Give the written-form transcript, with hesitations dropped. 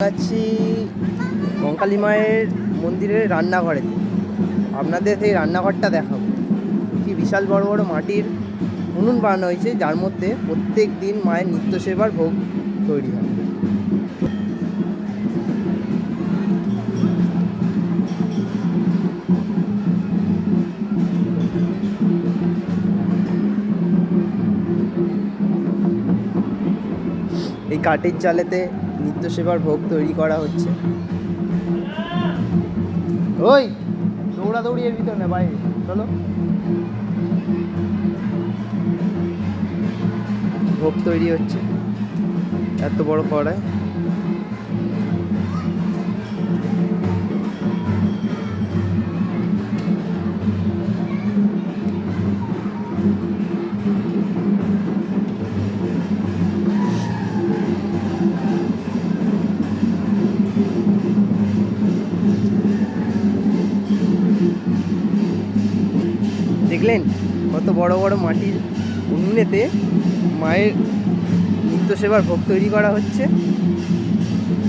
যাচ্ছি কঙ্কালী মায়ের মন্দিরের রান্নাঘরে। আপনাদের সেই রান্নাঘরটা দেখাবো। কি বিশাল বড় বড় মাটির উনুন বানানো হয়েছে, যার মধ্যে প্রত্যেক দিন মায়ের নিত্য সেবার ভোগ তৈরি হয়। এই কাঠের জালেতে নিত্য সেবার ভোগ তৈরি করা হচ্ছে। ওই দৌড়াদৌড়ি এর ভিতর না, বাইরে চলো। ভোগ তৈরি হচ্ছে এত বড় কড়ায়। দেখলেন কত বড় বড় মাটির উনুনেতে মায়ের নিত্য সেবার ভোগ তৈরি করা হচ্ছে।